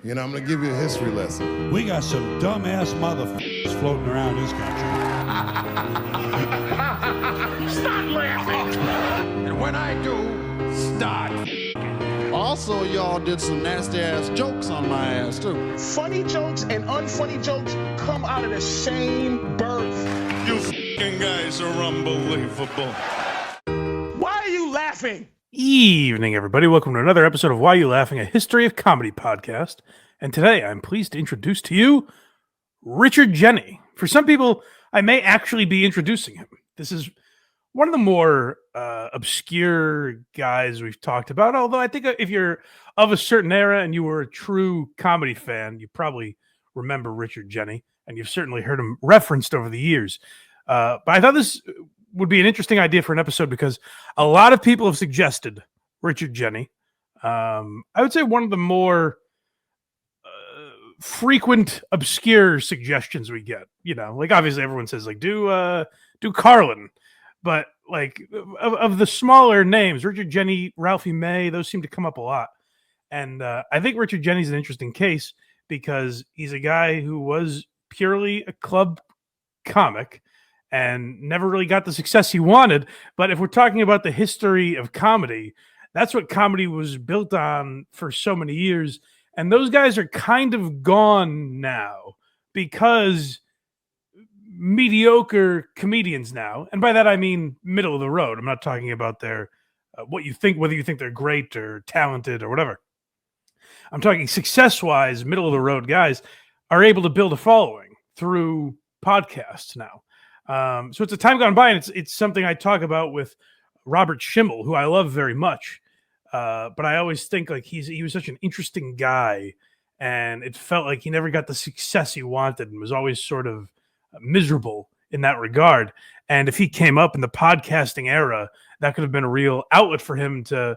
You know, I'm going to give you a history lesson. We got some dumbass motherfuckers floating around this country. Stop laughing! And when I do, start. Also, y'all did some nasty-ass jokes on my ass, too. Funny jokes and unfunny jokes come out of the same birth. You f***ing guys are unbelievable. Why are you laughing? Evening, everybody. Welcome to another episode of Why You Laughing, a history of comedy podcast. And today I'm pleased to introduce to you Richard Jeni. For some people, I may actually be introducing him. This is one of the more obscure guys we've talked about, although I think if you're of a certain era and you were a true comedy fan, you probably remember Richard Jeni, and you've certainly heard him referenced over the years. But I thought this would be an interesting idea for an episode because a lot of people have suggested Richard Jeni. I would say one of the more frequent obscure suggestions we get. You know, like obviously everyone says like do Carlin, but like of the smaller names, Richard Jeni, Ralphie May, those seem to come up a lot. And I think Richard Jeni's an interesting case because he's a guy who was purely a club comic and never really got the success he wanted. But if we're talking about the history of comedy, that's what comedy was built on for so many years. And those guys are kind of gone now because mediocre comedians now, and by that I mean middle of the road. I'm not talking about their what you think, whether you think they're great or talented or whatever. I'm talking success-wise, middle of the road guys are able to build a following through podcasts now. So it's a time gone by, and it's something I talk about with Robert Schimmel, who I love very much. But I always think like he was such an interesting guy, and it felt like he never got the success he wanted and was always sort of miserable in that regard. And if he came up in the podcasting era, that could have been a real outlet for him to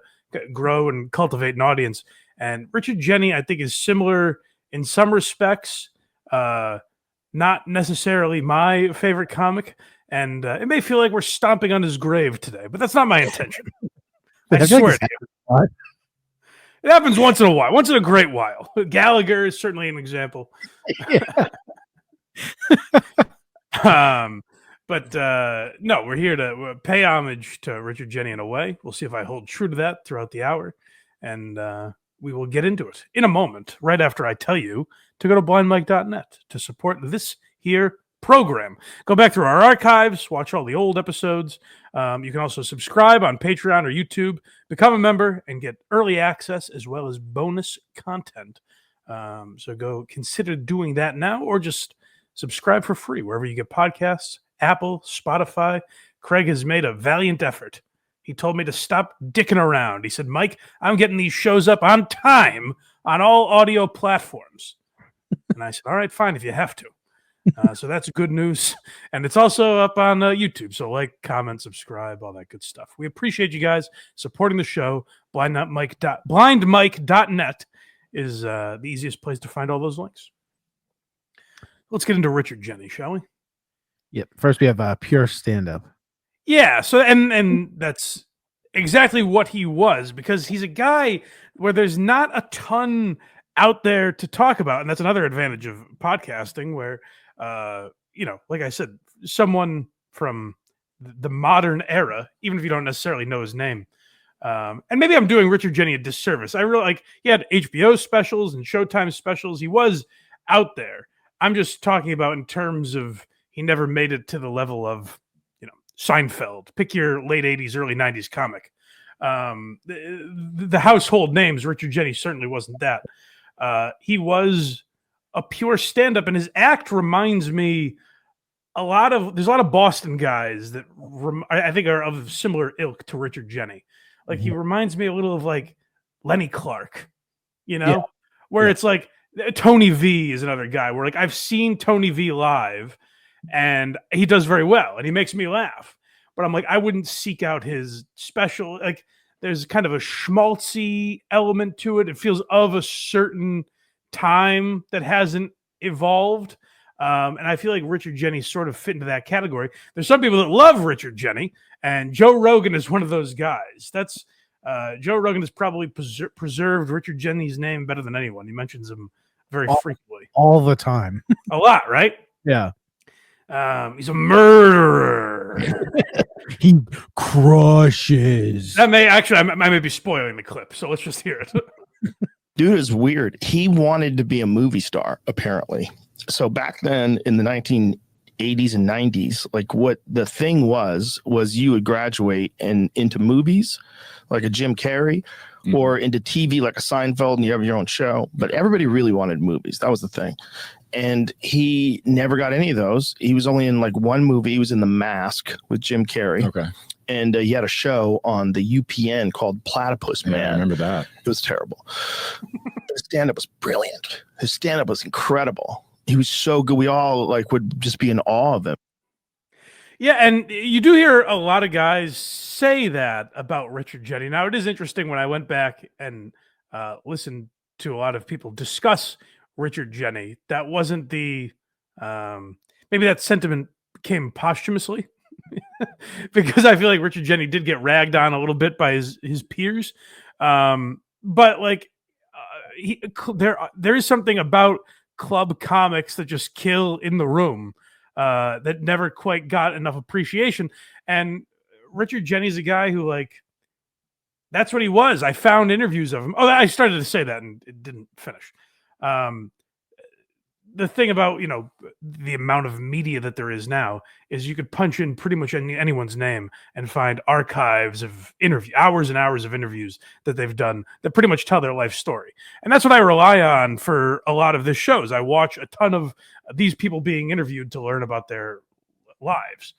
grow and cultivate an audience. And Richard Jeni, I think, is similar in some respects. Not necessarily my favorite comic, and it may feel like we're stomping on his grave today, but that's not my intention. I swear to you. It happens once in a while, once in a great while. Gallagher is certainly an example. But no, we're here to pay homage to Richard Jeni in a way. We'll see if I hold true to that throughout the hour, and we will get into it in a moment, right after I tell you to go to blindmike.net to support this here program. Go back through our archives, watch all the old episodes. You can also subscribe on Patreon or YouTube, become a member, and get early access as well as bonus content. So go consider doing that now, or just subscribe for free wherever you get podcasts, Apple, Spotify. Craig has made a valiant effort. He told me to stop dicking around. He said, Mike, I'm getting these shows up on time on all audio platforms. And I said, all right, fine, if you have to. So that's good news. And it's also up on YouTube. So like, comment, subscribe, all that good stuff. We appreciate you guys supporting the show. Blindmike.net is the easiest place to find all those links. Let's get into Richard Jeni, shall we? Yep. First, we have pure stand-up. Yeah. So and that's exactly what he was, because he's a guy where there's not a ton out there to talk about, and that's another advantage of podcasting, where you know, like I said, someone from the modern era, even if you don't necessarily know his name. And maybe I'm doing Richard Jeni a disservice. I really like he had HBO specials and Showtime specials. He was out there. I'm just talking about in terms of he never made it to the level of, you know, Seinfeld. Pick your late 80s, early 90s comic. The household names, Richard Jeni certainly wasn't that. He was a pure stand-up, and his act reminds me there's a lot of Boston guys that I think are of similar ilk to Richard Jeni. Like he reminds me a little of like Lenny Clark, you know, where it's like Tony V is another guy where like I've seen Tony V live and he does very well and he makes me laugh, but I'm like, I wouldn't seek out his special. Like there's kind of a schmaltzy element to it. It feels of a certain time that hasn't evolved. And I feel like Richard Jeni sort of fit into that category. There's some people that love Richard Jeni, and Joe Rogan is one of those guys. That's Joe Rogan has probably preserved Richard Jeni's name better than anyone. He mentions him very frequently. All the time. A lot, right? Yeah. He's a murderer. He crushes. That may actually, I may be spoiling the clip, so let's just hear it. Dude is weird. He wanted to be a movie star, apparently. So back then in the 1980s and 90s, like what the thing was you would graduate and into movies like a Jim Carrey or into TV like a Seinfeld and you have your own show. But everybody really wanted movies. That was the thing. And he never got any of those. He was only in like one movie. He was in The Mask with Jim Carrey. Okay. And he had a show on the UPN called Platypus, man. Yeah, I remember that. It was terrible. His stand-up was brilliant. His stand-up was incredible. He was so good. We all like would just be in awe of him. Yeah, and you do hear a lot of guys say that about Richard Jeni. Now, it is interesting when I went back and listened to a lot of people discuss Richard Jeni. That wasn't the maybe that sentiment came posthumously because I feel like Richard Jeni did get ragged on a little bit by his peers. But like there is something about club comics that just kill in the room that never quite got enough appreciation. And Richard Jeni's a guy who, like, that's what he was. I found interviews of him. Oh, I started to say that and it didn't finish. The thing about, you know, the amount of media that there is now is you could punch in pretty much anyone's name and find archives of hours and hours of interviews that they've done that pretty much tell their life story. And that's what I rely on for a lot of this shows. I watch a ton of these people being interviewed to learn about their lives.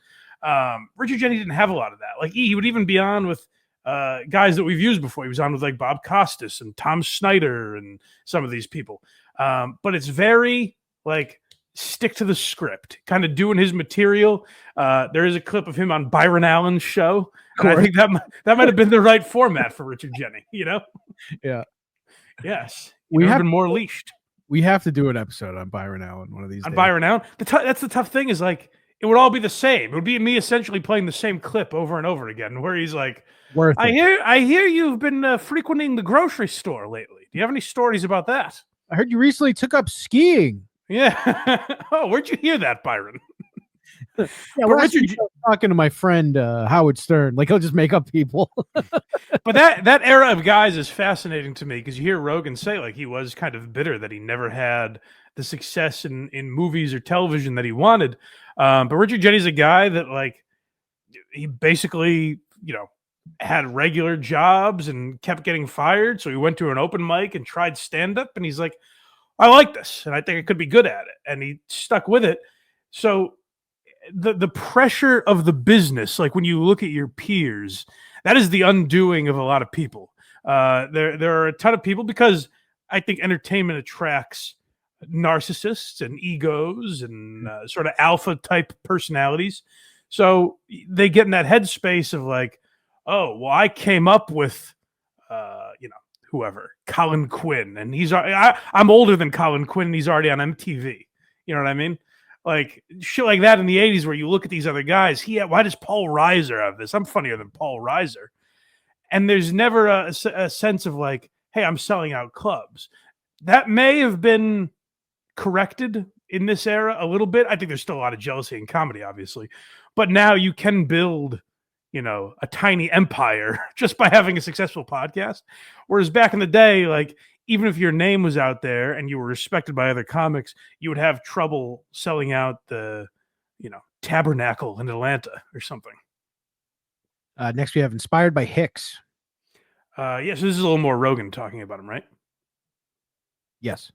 Richard Jeni didn't have a lot of that. Like he would even be on with guys that we've used before. He was on with like Bob Costas and Tom Snyder and some of these people. But it's very like stick to the script, kind of doing his material. There is a clip of him on Byron Allen's show. And I think that might have been the right format for Richard Jeni, you know? Yeah. Yes. We have been more leashed. We have to do an episode on Byron Allen one of these days. Byron Allen. That's the tough thing is like, it would all be the same. It would be me essentially playing the same clip over and over again, where he's like, I hear you've been frequenting the grocery store lately. Do you have any stories about that? I heard you recently took up skiing. Yeah. Oh, where'd you hear that, Byron? Yeah, well, Richard talking to my friend Howard Stern. Like he'll just make up people. But that era of guys is fascinating to me because you hear Rogan say like he was kind of bitter that he never had the success in movies or television that he wanted. But Richard Jeni's a guy that like he basically, you know, had regular jobs and kept getting fired. So he went to an open mic and tried stand-up and he's like, I like this and I think I could be good at it. And he stuck with it. So the pressure of the business, like when you look at your peers, that is the undoing of a lot of people. There are a ton of people because I think entertainment attracts narcissists and egos and sort of alpha type personalities. So they get in that headspace of like, oh, well, I came up with, you know, whoever, Colin Quinn, and I'm older than Colin Quinn, and he's already on MTV. You know what I mean? Like shit like that in the 80s where you look at these other guys. Why does Paul Reiser have this? I'm funnier than Paul Reiser. And there's never a sense of like, hey, I'm selling out clubs. That may have been corrected in this era a little bit. I think there's still a lot of jealousy in comedy, obviously. But now you can build, you know, a tiny empire just by having a successful podcast. Whereas back in the day, like, even if your name was out there and you were respected by other comics, you would have trouble selling out the, you know, Tabernacle in Atlanta or something. Next we have Inspired by Hicks. Yes, this is a little more Rogan talking about him, right? Yes.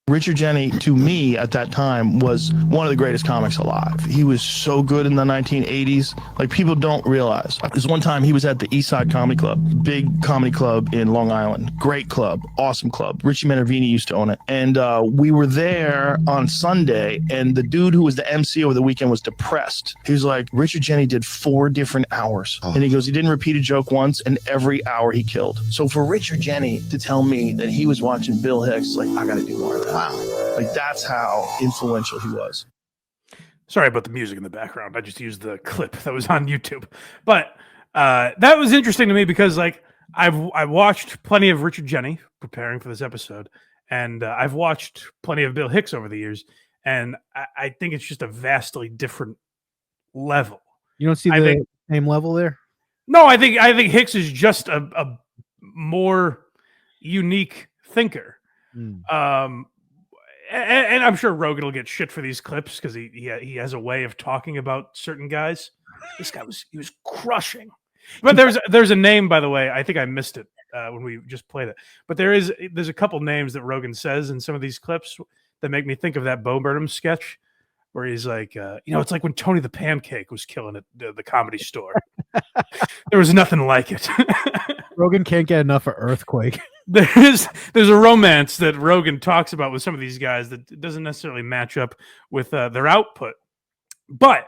Richard Jeni, to me at that time, was one of the greatest comics alive. He was so good in the 1980s. Like, people don't realize. There's one time he was at the East Side Comedy Club, big comedy club in Long Island. Great club, awesome club. Richie Minervini used to own it. And we were there on Sunday, and the dude who was the MC over the weekend was depressed. He was like, Richard Jeni did 4 different hours. And he goes, he didn't repeat a joke once, and every hour he killed. So for Richard Jeni to tell me that he was watching Bill Hicks, like, I got to do more of that. Wow. Like, that's how influential he was. Sorry about the music in the background. I just used the clip that was on YouTube. But That was interesting to me because like I watched plenty of Richard Jeni preparing for this episode, and I've watched plenty of Bill Hicks over the years, and I think it's just a vastly different level. You don't see the same level there? No, I think Hicks is just a more unique thinker. And I'm sure Rogan will get shit for these clips because he has a way of talking about certain guys. This guy was crushing. But there's a name, by the way. I think I missed it when we just played it. But there's a couple names that Rogan says in some of these clips that make me think of that Bo Burnham sketch where he's like, it's like when Tony the Pancake was killing it at the Comedy Store. There was nothing like it. Rogan can't get enough of Earthquake. There's a romance that Rogan talks about with some of these guys that doesn't necessarily match up with their output. But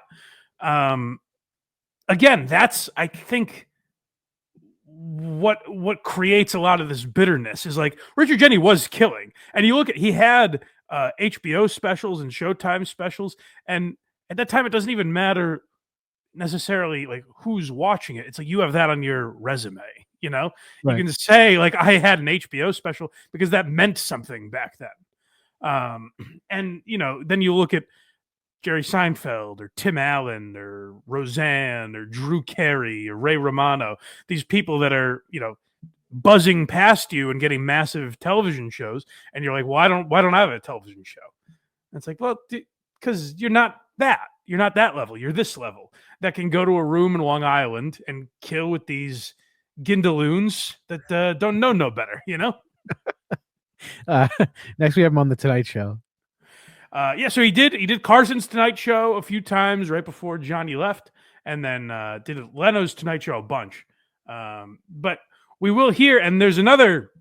again, that's, I think, what creates a lot of this bitterness is like Richard Jeni was killing. And you look at, he had HBO specials and Showtime specials. And at that time, it doesn't even matter necessarily like who's watching it. It's like you have that on your resume, you know? Right. You can say like I had an HBO special because that meant something back then. And then you look at Jerry Seinfeld or Tim Allen or Roseanne or Drew Carey or Ray Romano, these people that are, buzzing past you and getting massive television shows. And you're like, why don't I have a television show? And it's like, well, because you're not that. You're not that level. You're this level that can go to a room in Long Island and kill with these gindaloons that don't know no better, Next, we have him on the Tonight Show. So he did Carson's Tonight Show a few times right before Johnny left, and then did Leno's Tonight Show a bunch. But we will hear, and there's another,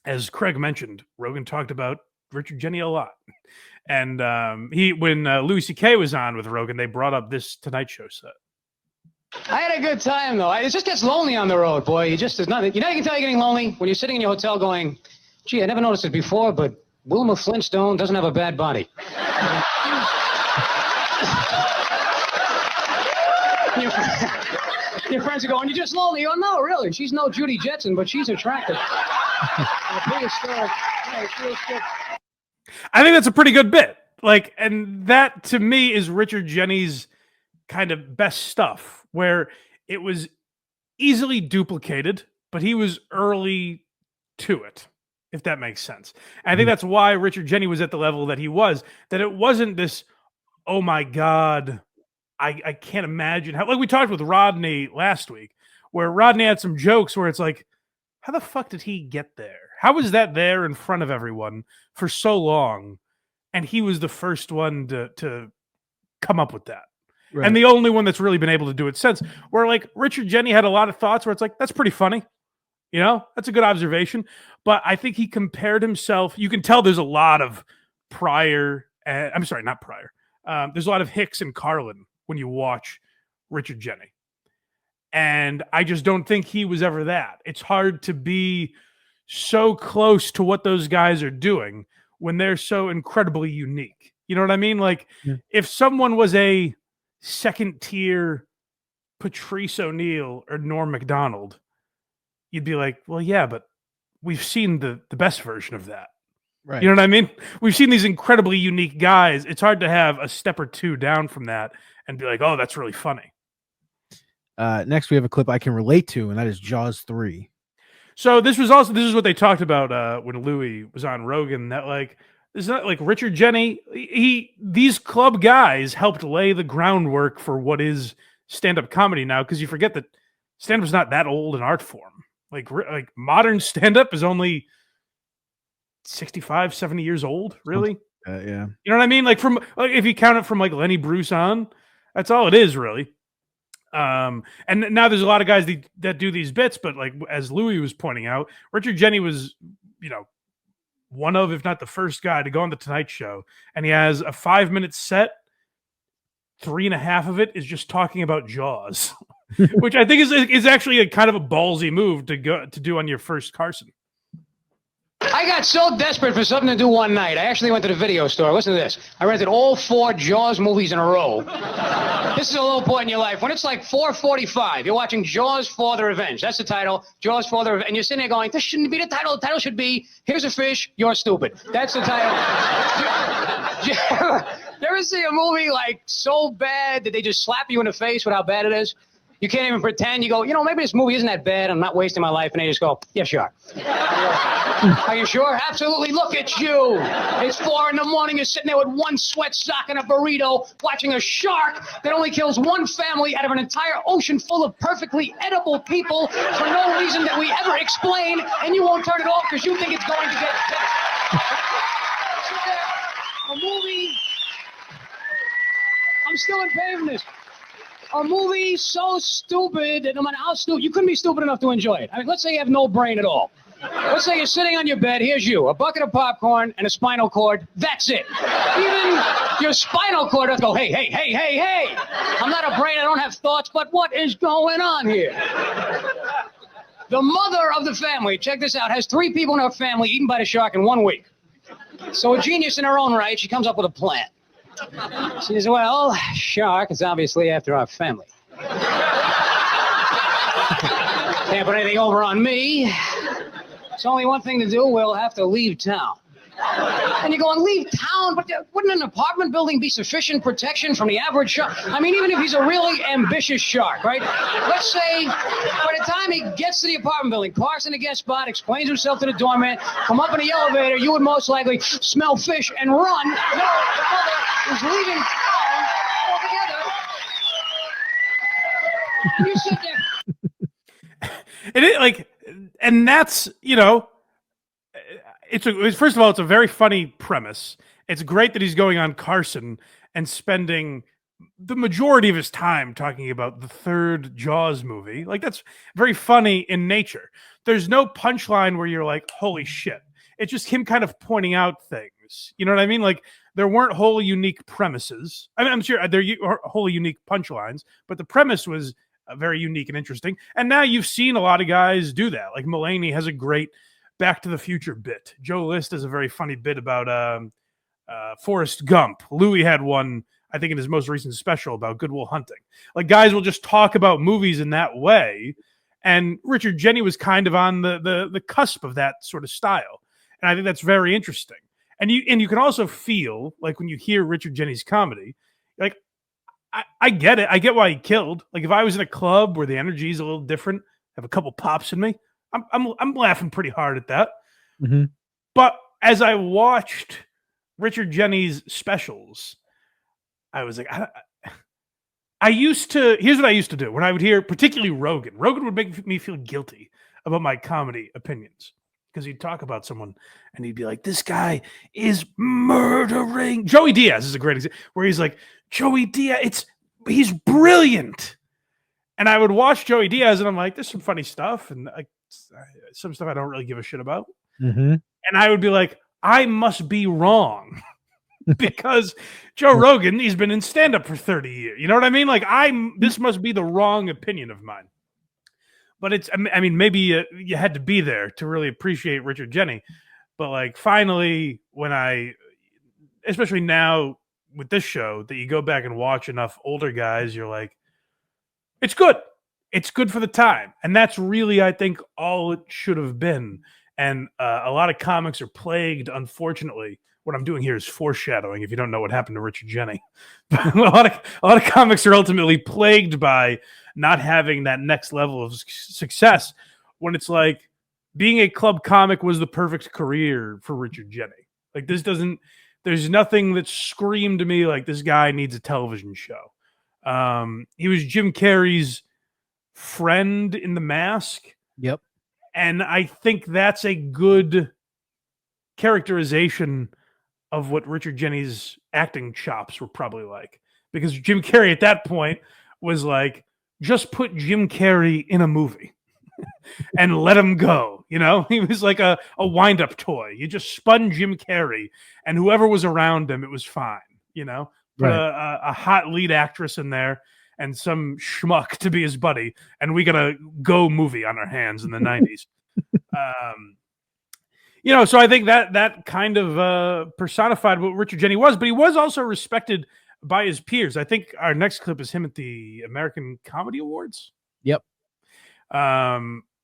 as Craig mentioned, Rogan talked about Richard Jeni a lot. And when Louis C.K. was on with Rogan, they brought up this Tonight Show set. I had a good time, though. It just gets lonely on the road, boy. There's nothing. You can tell you're getting lonely when you're sitting in your hotel going, gee, I never noticed it before, but Wilma Flintstone doesn't have a bad body. Your friends are going, you're just lonely. Oh, no, really. She's no Judy Jetson, but she's attractive. I think that's a pretty good bit. And that to me is Richard Jeni's kind of best stuff, where it was easily duplicated, but he was early to it, if that makes sense. And I think that's why Richard Jeni was at the level that he was, that it wasn't this, oh my God, I can't imagine how, like we talked with Rodney last week, where Rodney had some jokes where it's like, how the fuck did he get there? How was that there in front of everyone for so long? And he was the first one to come up with that. Right. And the only one that's really been able to do it since, where like Richard Jeni had a lot of thoughts where it's like, that's pretty funny. That's a good observation. But I think he compared himself. You can tell there's a lot of there's a lot of Hicks and Carlin when you watch Richard Jeni. And I just don't think he was ever that. It's hard to be so close to what those guys are doing when they're so incredibly unique. You know what I mean? Like if someone was a second tier Patrice O'Neill or Norm Macdonald, you'd be like, well, yeah, but we've seen the best version of that. Right. You know what I mean? We've seen these incredibly unique guys. It's hard to have a step or two down from that and be like, oh, that's really funny. Next, we have a clip I can relate to, and that is Jaws 3. So this is what they talked about when Louis was on Rogan, that like, it's not like Richard Jeni. These club guys helped lay the groundwork for what is stand-up comedy now, because you forget that stand-up's not that old an art form. Like modern stand-up is only 65, 70 years old, really. Yeah. You know what I mean? Like if you count it from like Lenny Bruce on, that's all it is, really. And now there's a lot of guys that do these bits, but like as Louis was pointing out, Richard Jeni was, one of, if not the first guy to go on the Tonight Show, and he has a 5-minute set. 3.5 of it is just talking about Jaws, which I think is actually a kind of a ballsy move to do on your first Carson. I got so desperate for something to do one night. I actually went to the video store. Listen to this. I rented all 4 Jaws movies in a row. This is a low point in your life. When it's like 4:45, you're watching Jaws for the Revenge. That's the title. Jaws for the Revenge. And you're sitting there going, this shouldn't be the title. The title should be, here's a fish, you're stupid. That's the title. You ever see a movie like so bad that they just slap you in the face with how bad it is? You can't even pretend. You go, maybe this movie isn't that bad. I'm not wasting my life. And they just go, yeah, sure. Are you sure? Absolutely. Look at you. It's 4 a.m. You're sitting there with one sweat sock and a burrito watching a shark that only kills one family out of an entire ocean full of perfectly edible people for no reason that we ever explain. And you won't turn it off because you think it's going to get better. A movie. I'm still in pain from this. A movie so stupid that no matter how stupid, you couldn't be stupid enough to enjoy it. I mean, let's say you have no brain at all. Let's say you're sitting on your bed. Here's you, a bucket of popcorn and a spinal cord. That's it. Even your spinal cord doesn't go, hey. I'm not a brain. I don't have thoughts, but what is going on here? The mother of the family, check this out, has 3 people in her family eaten by the shark in 1 week. So a genius in her own right, she comes up with a plan. She says, well, shark is obviously after our family. Can't put anything over on me. It's only one thing to do. We'll have to leave town. And you're going, leave town? But wouldn't an apartment building be sufficient protection from the average shark? I mean, even if he's a really ambitious shark, right? Let's say by the time he gets to the apartment building, parks in the guest spot, explains himself to the doorman, come up in the elevator, you would most likely smell fish and run. No, the mother is leaving town altogether. And you sit there. It is like, and that's, first of all, it's a very funny premise. It's great that he's going on Carson and spending the majority of his time talking about the 3rd Jaws movie. Like, that's very funny in nature. There's no punchline where you're like, holy shit. It's just him kind of pointing out things. You know what I mean? Like, there weren't wholly unique premises. I mean, I'm sure there are wholly unique punchlines, but the premise was very unique and interesting. And now you've seen a lot of guys do that. Like, Mulaney has a great Back to the Future bit. Joe List has a very funny bit about Forrest Gump. Louis had one, I think, in his most recent special about Good Will Hunting. Like, guys will just talk about movies in that way. And Richard Jeni was kind of on the cusp of that sort of style. And I think that's very interesting. And you can also feel, like, when you hear Richard Jeni's comedy, like, I get it. I get why he killed. Like, if I was in a club where the energy is a little different, have a couple pops in me, I'm laughing pretty hard at that. Mm-hmm. But as I watched Richard Jeni's specials, I was like, here's what I used to do when I would hear, particularly Rogan. Rogan would make me feel guilty about my comedy opinions because he'd talk about someone and he'd be like, this guy is murdering. Joey Diaz is a great example where he's like, Joey Diaz, he's brilliant. And I would watch Joey Diaz and I'm like, there's some funny stuff and some stuff I don't really give a shit about. Mm-hmm. And I would be like, I must be wrong because Joe Rogan, he's been in stand-up for 30 years. You know what I mean? Like, this must be the wrong opinion of mine. But maybe you had to be there to really appreciate Richard Jeni. But like, finally, especially now with this show, that you go back and watch enough older guys, you're like, it's good. It's good for the time. And that's really, I think, all it should have been. And a lot of comics are plagued, unfortunately. What I'm doing here is foreshadowing, if you don't know what happened to Richard Jeni. a lot of comics are ultimately plagued by not having that next level of success, when it's like being a club comic was the perfect career for Richard Jeni. Like, there's nothing that screamed to me like this guy needs a television show. He was Jim Carrey's friend in The Mask. Yep. And I think that's a good characterization of what Richard Jeni's acting chops were probably like. Because Jim Carrey at that point was like, just put Jim Carrey in a movie and let him go. You know, he was like a wind-up toy. You just spun Jim Carrey and whoever was around him, it was fine. You know, put a hot lead actress in there and some schmuck to be his buddy, and we got a go movie on our hands in the 90s. You know, so I think that kind of personified what Richard Jeni was, but he was also respected by his peers. I think our next clip is him at the American Comedy Awards. Yep.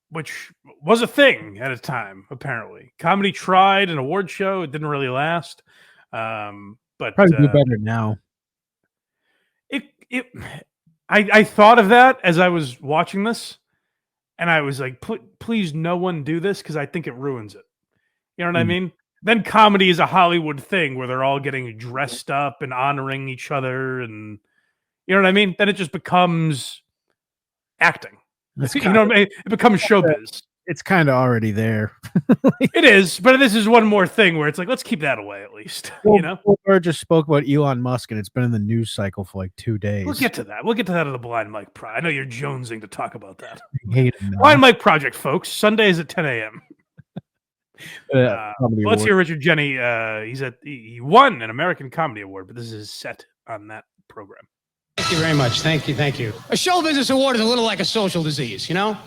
Which was a thing at a time, apparently. Comedy tried an award show. It didn't really last. But probably do better now. I thought of that as I was watching this, and I was like, please no one do this, because I think it ruins it. You know what I mean? Then comedy is a Hollywood thing where they're all getting dressed up and honoring each other, and you know what I mean? Then it just becomes acting. You know what I mean? It becomes showbiz. It's kind of already there. It is, but this is one more thing where it's like, let's keep that away at least. Well, you know, we just spoke about Elon Musk, and it's been in the news cycle for like 2 days. We'll get to that. We'll get to that on the Blind Mike Project. I know you're jonesing to talk about that. I hate it now. Blind Mike Project, folks. Sundays at 10 a.m. Let's hear Richard Jeni. He won an American Comedy Award, but this is set on that program. Thank you very much. Thank you. A show business award is a little like a social disease, you know?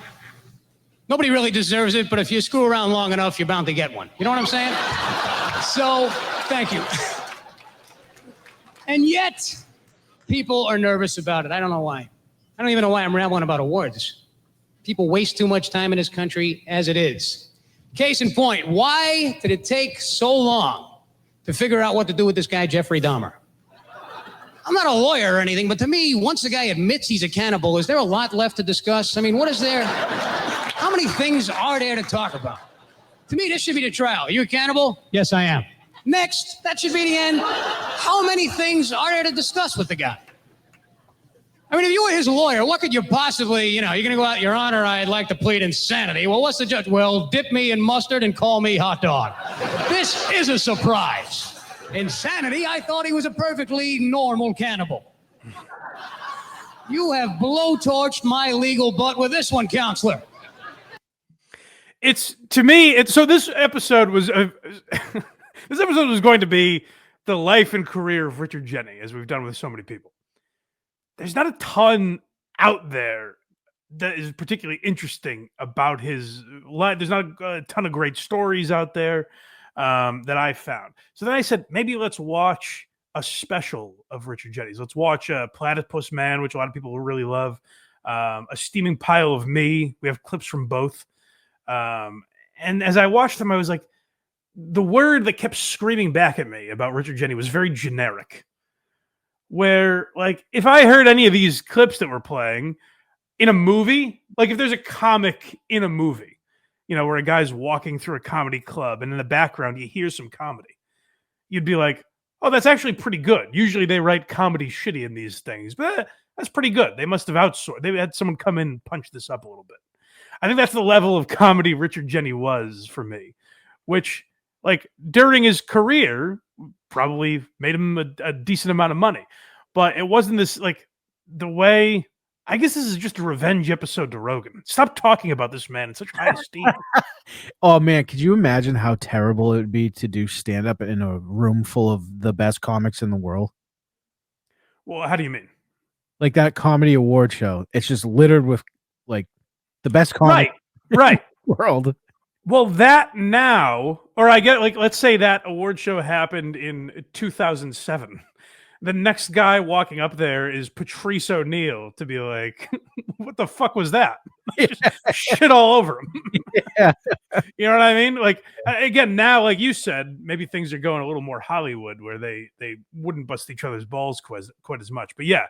Nobody really deserves it, but if you screw around long enough, you're bound to get one. You know what I'm saying? So, thank you. And yet, people are nervous about it. I don't know why. I don't even know why I'm rambling about awards. People waste too much time in this country as it is. Case in point, why did it take so long to figure out what to do with this guy, Jeffrey Dahmer? I'm not a lawyer or anything, but to me, once the guy admits he's a cannibal, is there a lot left to discuss? I mean, what is there? How many things are there to talk about? To me, this should be the trial. Are you a cannibal? Yes, I am. Next, that should be the end. How many things are there to discuss with the guy? I mean, if you were his lawyer, what could you possibly, you're going to go out, Your Honor, I'd like to plead insanity. Well, what's the judge? Well, dip me in mustard and call me hot dog. This is a surprise. Insanity? I thought he was a perfectly normal cannibal. You have blowtorched my legal butt with this one, counselor. So this episode was going to be the life and career of Richard Jeni, as we've done with so many people. There's not a ton out there that is particularly interesting about his life. There's not a ton of great stories out there that I found. So then I said, maybe let's watch a special of Richard Jeni's. Let's watch Platypus Man, which a lot of people will really love. A Steaming Pile of Me. We have clips from both. And as I watched them, I was like, the word that kept screaming back at me about Richard Jeni was very generic. Where, like, if I heard any of these clips that we're playing in a movie, like if there's a comic in a movie, where a guy's walking through a comedy club and in the background you hear some comedy, you'd be like, oh, that's actually pretty good. Usually they write comedy shitty in these things, but that's pretty good. They must have outsourced. They had someone come in and punch this up a little bit. I think that's the level of comedy Richard Jeni was for me, which, like, during his career, probably made him a decent amount of money. But it wasn't this, like, the way... I guess this is just a revenge episode to Rogan. Stop talking about this man in such high esteem. Oh, man, could you imagine how terrible it would be to do stand-up in a room full of the best comics in the world? Well, how do you mean? Like that comedy award show. It's just littered with, like, the best comics right. in the world. Well, that now, or I get, like, let's say that award show happened in 2007. The next guy walking up there is Patrice O'Neill to be like, what the fuck was that? Just shit all over him. Yeah. You know what I mean? Like, again, now, like you said, maybe things are going a little more Hollywood where they wouldn't bust each other's balls quite as much. But yeah,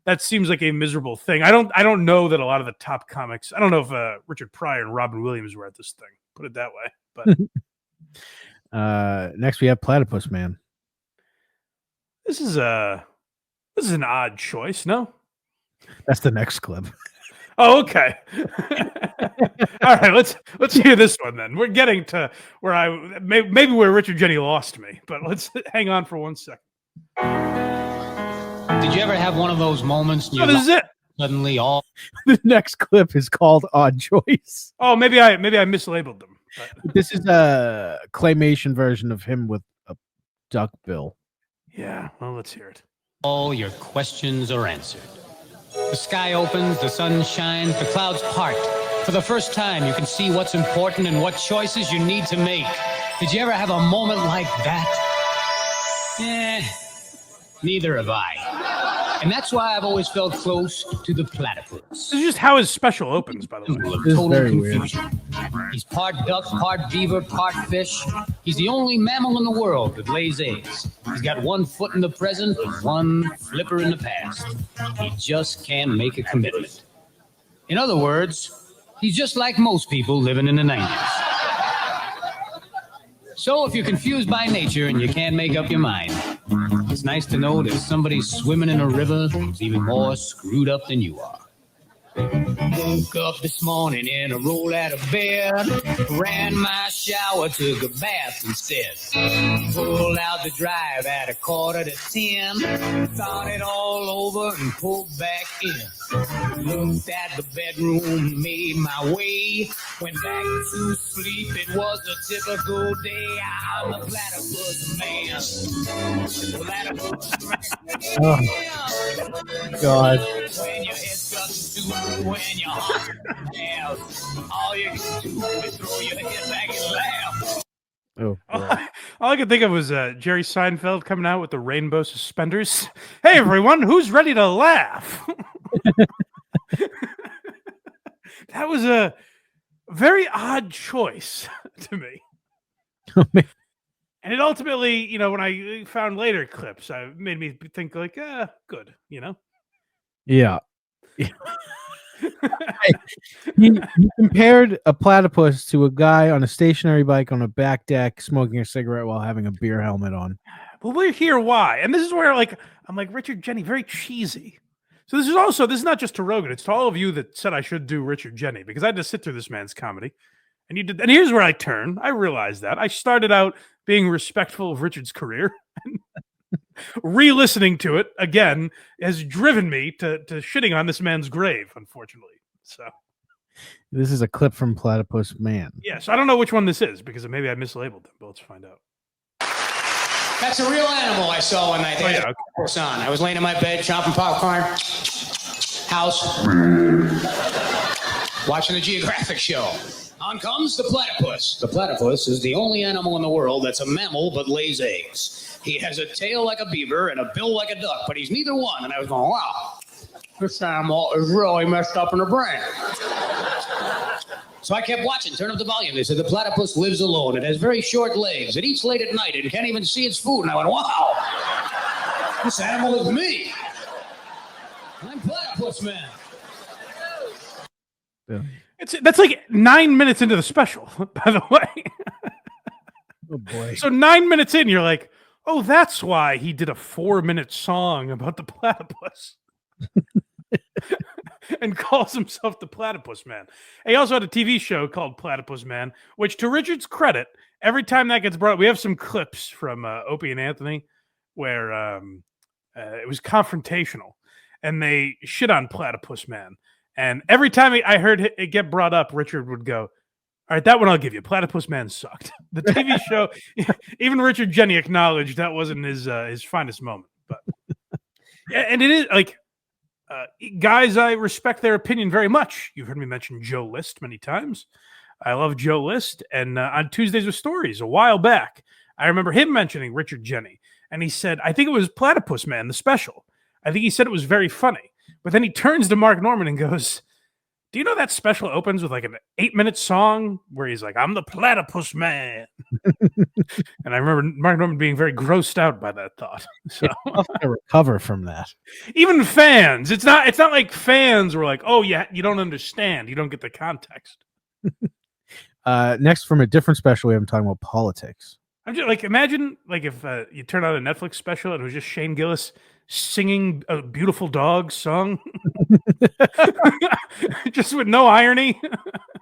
that seems like a miserable thing. I don't know that a lot of the top comics, I don't know if Richard Pryor and Robin Williams were at this thing, put it that way. But next we have Platypus Man. This is an odd choice, no? That's the next clip. Oh, okay. All right, let's hear this one then. We're getting to where maybe where Richard Jeni lost me, but let's hang on for 1 second. Did you ever have one of those moments? Oh, this is it. Suddenly, all the next clip is called Odd Choice. Oh, maybe I mislabeled them. But this is a claymation version of him with a duck bill. Yeah, well, let's hear it. All your questions are answered. The sky opens, the sun shines, the clouds part. For the first time, you can see what's important and what choices you need to make. Did you ever have a moment like that? Neither have I. And that's why I've always felt close to the platypus. This is just how his special opens, by the way. Total confusion. He's part duck, part beaver, part fish. He's the only mammal in the world that lays eggs. He's got one foot in the present and one flipper in the past. He just can't make a commitment. In other words, he's just like most people living in the 90s. So if you're confused by nature and you can't make up your mind, it's nice to know that somebody swimming in a river is even more screwed up than you are. Woke up this morning and I rolled out of bed, ran my shower, took a bath instead. Pulled out the drive at 9:45, started all over and pulled back in. Looked at the bedroom, made my way, went back to sleep. It was a typical day. I'm a platypus man. Platypus man. Oh, God. When your head's got to when you're hungry, all you can do is throw your head back and laugh. Oh, all I could think of was Jerry Seinfeld coming out with the rainbow suspenders. Hey, everyone, who's ready to laugh? That was a very odd choice to me. And it ultimately, when I found later clips, it made me think like, good, Yeah. He compared a platypus to a guy on a stationary bike on a back deck smoking a cigarette while having a beer helmet on. Well, we'll hear why. And this is where I'm like, Richard Jeni, very cheesy. So this is not just to Rogan, it's to all of you that said I should do Richard Jeni, because I had to sit through this man's comedy. And you did, and here's where I turn. I realized that. I started out being respectful of Richard's career. Re-listening to it again has driven me to shitting on this man's grave, unfortunately. So this is a clip from Platypus Man. Yeah, so I don't know which one this is because maybe I mislabeled them, but let's find out. That's a real animal I saw one night. I was laying in my bed, chopping popcorn, house, watching the Geographic show. On comes the platypus. The platypus is the only animal in the world that's a mammal but lays eggs. He has a tail like a beaver and a bill like a duck, but he's neither one. And I was going, wow, this animal is really messed up in the brain. So I kept watching, turn up the volume. They said the platypus lives alone. It has very short legs. It eats late at night. It can't even see its food. And I went, wow, this animal is me. I'm Platypus Man. Yeah. That's like 9 minutes into the special, by the way. Oh boy. So 9 minutes in, you're like, oh, that's why he did a 4-minute song about the platypus. And calls himself the Platypus Man. He also had a TV show called Platypus Man, which, to Richard's credit, every time that gets brought up, we have some clips from Opie and Anthony where it was confrontational, and they shit on Platypus Man. And every time I heard it get brought up, Richard would go, all right, that one I'll give you. Platypus Man sucked. The TV show, even Richard Jeni acknowledged that wasn't his finest moment. But and it is like, guys, I respect their opinion very much. You've heard me mention Joe List many times. I love Joe List. And on Tuesdays with Stories a while back, I remember him mentioning Richard Jeni. And he said, I think it was Platypus Man, the special. I think he said it was very funny. But then he turns to Mark Norman and goes, do you know that special opens with like an 8-minute song where he's like, I'm the Platypus Man? And I remember Mark Norman being very grossed out by that thought. So I'll have to recover from that. Even fans, it's not like fans were like, oh yeah, you don't understand. You don't get the context. Next, from a different special, I'm talking about politics. I'm just like, imagine like if you turn on a Netflix special and it was just Shane Gillis singing a Beautiful Dog song. Just with no irony.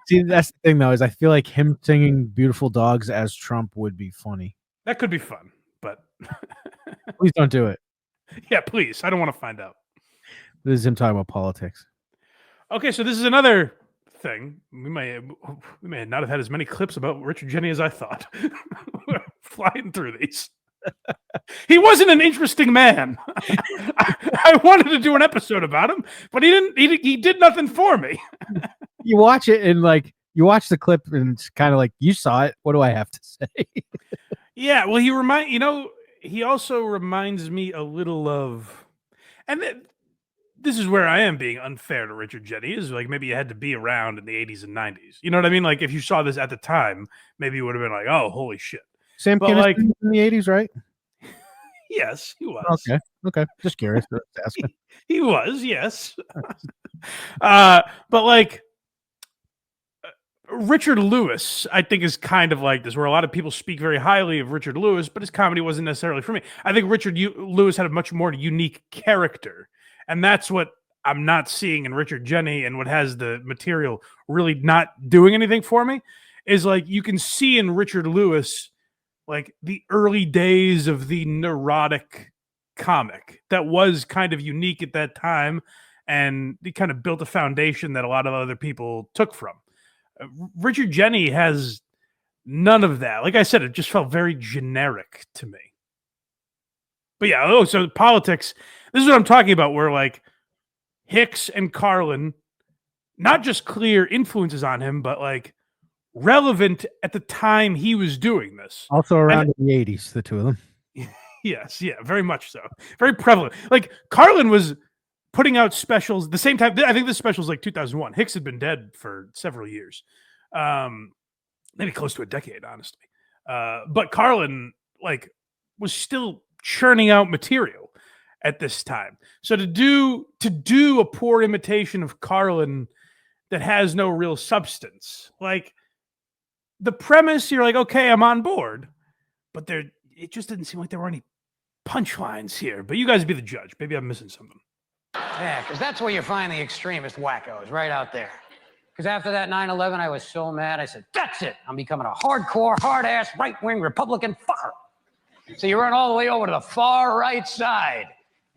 See, that's the thing though, is I feel like him singing Beautiful Dogs as Trump would be funny. That could be fun, but please don't do it. Yeah, please. I don't want to find out. This is him talking about politics. Okay, so this is another thing. We may not have had as many clips about Richard Jeni as I thought. We're flying through these. He wasn't an interesting man. I wanted to do an episode about him, but he didn't. He did nothing for me. You watch it and like You watch the clip and it's kind of like, you saw it. What do I have to say? Yeah, well, he also reminds me a little of, and this is where I am being unfair to Richard Jeni, is like maybe you had to be around in the 80s and 90s. You know what I mean? Like if you saw this at the time, maybe you would have been like, oh, holy shit. Sam But Kinison like, in the 80s, right? yes, he was. Okay. Just curious. He was, yes. But like Richard Lewis, I think, is kind of like this, where a lot of people speak very highly of Richard Lewis, but his comedy wasn't necessarily for me. I think Richard Lewis had a much more unique character, and that's what I'm not seeing in Richard Jeni, and what has the material really not doing anything for me is like you can see in Richard Lewis like the early days of the neurotic comic that was kind of unique at that time, and he kind of built a foundation that a lot of other people took from. Richard Jeni has none of that. Like I said, it just felt very generic to me. But yeah, so politics, this is what I'm talking about, where like Hicks and Carlin, not just clear influences on him, but like relevant at the time he was doing this. Also around in the 80s, the two of them. Yes, yeah, very much so. Very prevalent. Like Carlin was putting out specials the same time. I think this special is like 2001. Hicks had been dead for several years, maybe close to a decade, honestly. But Carlin like was still churning out material at this time. So to do a poor imitation of Carlin that has no real substance, like the premise, you're like, okay, I'm on board, but it just didn't seem like there were any punchlines here. But you guys be the judge. Maybe I'm missing something. Yeah, because that's where you find the extremist wackos, right out there. Because after that 9/11, I was so mad, I said, that's it. I'm becoming a hardcore, hard-ass, right-wing Republican fucker. So you run all the way over to the far right side,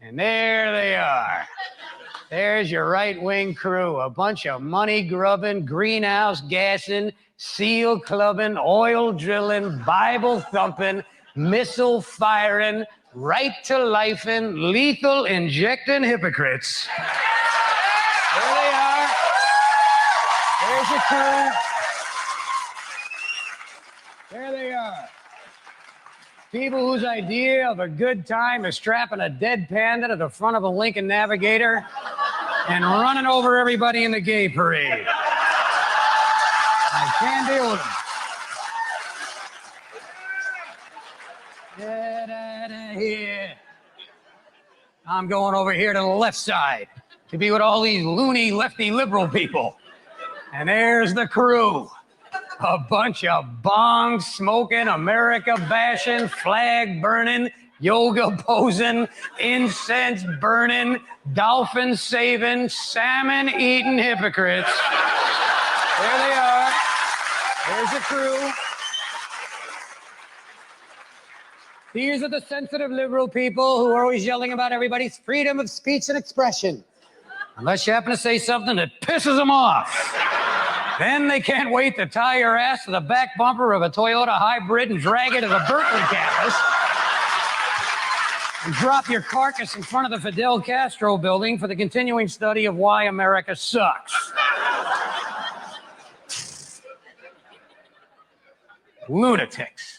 and there they are. There's your right-wing crew, a bunch of money-grubbing, greenhouse gassing, seal clubbing, oil drilling, Bible thumping, missile firing, right to life in, lethal injecting hypocrites. There they are. There's your crew. There they are. People whose idea of a good time is strapping a dead panda to the front of a Lincoln Navigator and running over everybody in the gay parade. I can't deal with them. Here. I'm going over here to the left side to be with all these loony lefty liberal people. And there's the crew. A bunch of bong smoking, America bashing, flag burning, yoga posing, incense burning, dolphin saving, salmon eating hypocrites. There they are. There's the crew. These are the sensitive liberal people who are always yelling about everybody's freedom of speech and expression. Unless you happen to say something that pisses them off. Then they can't wait to tie your ass to the back bumper of a Toyota hybrid and drag it to the Berkeley campus and drop your carcass in front of the Fidel Castro building for the continuing study of why America sucks. Lunatics.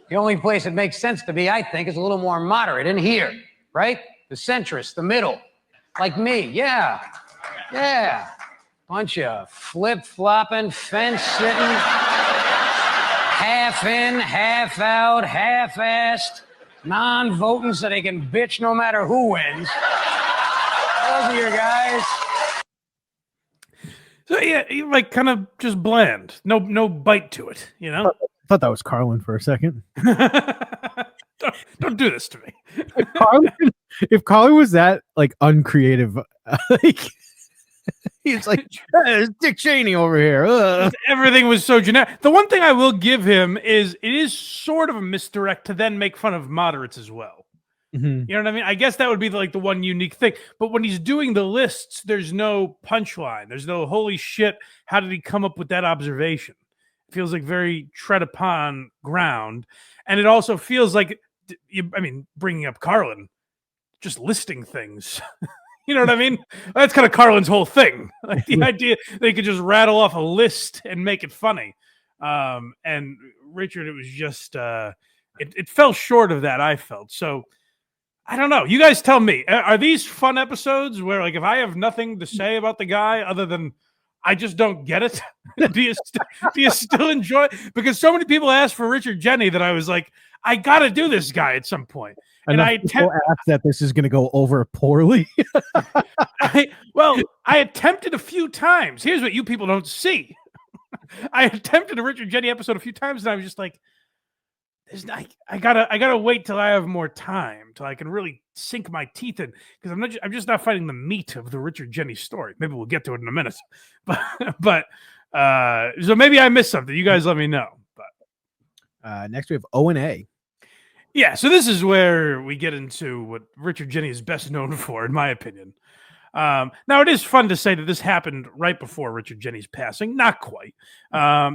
The only place it makes sense to be, I think, is a little more moderate in here, right? The centrist, the middle, like me, yeah. Bunch of flip-flopping, fence-sitting, half in, half out, half-assed, non-voting so they can bitch no matter who wins. Those are your guys. So yeah, like kind of just bland. No bite to it, you know? I thought that was Carlin for a second. Don't do this to me. If Carlin was that like uncreative, like he's like there's Dick Cheney over here. Everything was so generic. The one thing I will give him is it is sort of a misdirect to then make fun of moderates as well. Mm-hmm. You know what I mean? I guess that would be the one unique thing. But when he's doing the lists, there's no punchline. There's no holy shit. How did he come up with that observation? It feels like very tread upon ground. And it also feels like, bringing up Carlin, just listing things. You know what I mean? That's kind of Carlin's whole thing. Like the idea they could just rattle off a list and make it funny. And Richard, it was just it fell short of that, I felt. So I don't know. You guys tell me. Are these fun episodes where, like, if I have nothing to say about the guy other than I just don't get it, do you still enjoy it? Because so many people asked for Richard Jeni that I was like, I got to do this guy at some point. And I asked that this is going to go over poorly. I attempted a few times. Here's what you people don't see. I attempted a Richard Jeni episode a few times, and I was just like, I gotta wait till I have more time, till I can really sink my teeth in, because I'm just not finding the meat of the Richard Jeni story. Maybe we'll get to it in a minute, but so maybe I missed something. You guys let me know. But next we have O&A. Yeah, so this is where we get into what Richard Jeni is best known for, in my opinion. Now, it is fun to say that this happened right before Richard Jeni's passing. Not quite.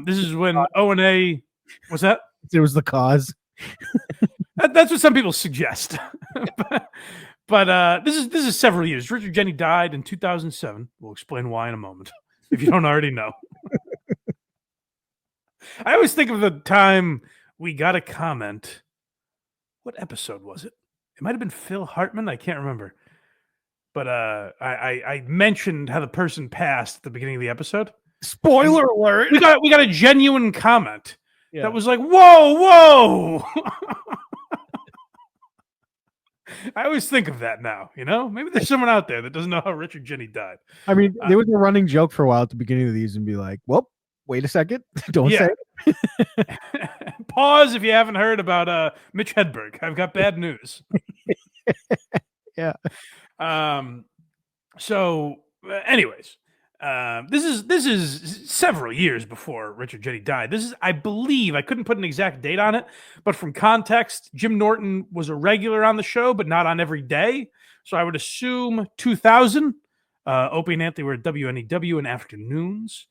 This is when O&A... What's that? It was the cause. That's what some people suggest. but this is several years. Richard Jeni died in 2007. We'll explain why in a moment, if you don't already know. I always think of the time we got a comment. What episode was it? It might have been Phil Hartman. I can't remember. But I mentioned how the person passed at the beginning of the episode. Spoiler alert! We got a genuine comment that was like, whoa. I always think of that now, you know? Maybe there's someone out there that doesn't know how Richard Jeni died. I mean, there was a running joke for a while at the beginning of these and be like, well, wait a second. Don't say it. Pause if you haven't heard about Mitch Hedberg. I've got bad news. Yeah. So, anyways, this is several years before Richard Jeni died. This is, I believe, I couldn't put an exact date on it, but from context, Jim Norton was a regular on the show, but not on every day. So I would assume 2000. Opie and Anthony were at WNEW in afternoons.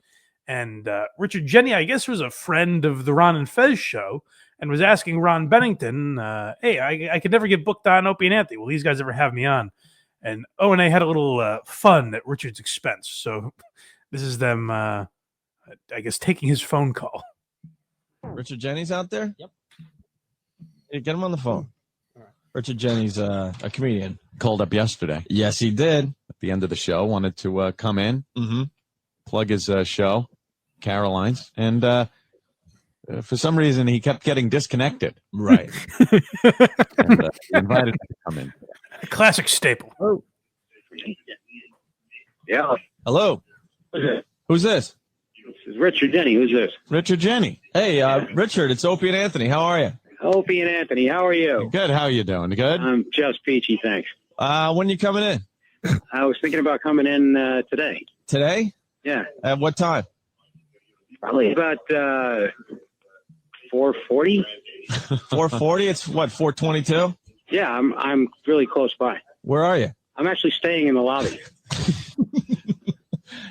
And Richard Jeni, I guess, was a friend of the Ron and Fez show and was asking Ron Bennington, hey, I could never get booked on Opie and Anthony. Will these guys ever have me on? And O&A had a little fun at Richard's expense. So this is them, I guess, taking his phone call. Richard Jeni's out there? Yep. Hey, get him on the phone. All right. Richard Jeni's a comedian. Called up yesterday. Yes, he did. At the end of the show, wanted to come in, plug his show, Caroline's, and for some reason he kept getting disconnected. Right. And he invited him to come in. A classic staple. Oh. Yeah. Hello. Who's this? This is Richard Jeni. Who's this? Richard Jeni. Hey, Richard, it's Opie and Anthony. How are you? Opie and Anthony. How are you? Good. How are you doing? Good? I'm just peachy, thanks. When you coming in? I was thinking about coming in today. Today? Yeah. At what time? Probably about 4:40. 4:40? It's what, 4:22? Yeah, I'm really close by. Where are you? I'm actually staying in the lobby.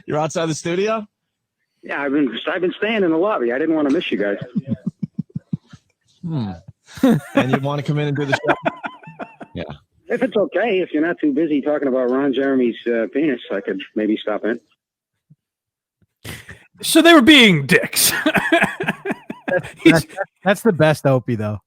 You're outside the studio? Yeah, I've been staying in the lobby. I didn't want to miss you guys. And you want to come in and do the show? Yeah. If it's okay, if you're not too busy talking about Ron Jeremy's penis, I could maybe stop in. So they were being dicks. That's the best Opie, though.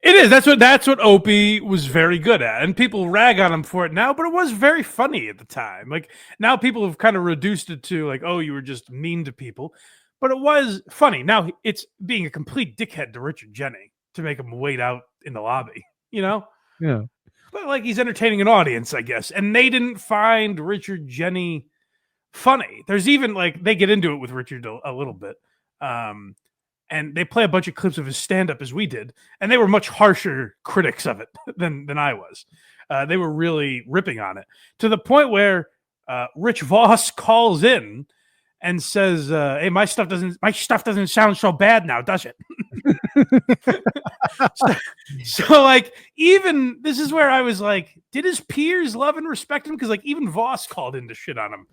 It is. That's what Opie was very good at, and people rag on him for it now. But it was very funny at the time. Like now, people have kind of reduced it to like, oh, you were just mean to people. But it was funny. Now it's being a complete dickhead to Richard Jeni to make him wait out in the lobby. You know? Yeah. But like he's entertaining an audience, I guess. And they didn't find Richard Jeni funny. There's even like they get into it with Richard a little bit. And they play a bunch of clips of his stand-up as we did, and they were much harsher critics of it than I was. They were really ripping on it to the point where Rich Voss calls in and says, "Hey, my stuff doesn't sound so bad now, does it?" so like, even this is where I was like, did his peers love and respect him? Because like even Voss called in to shit on him.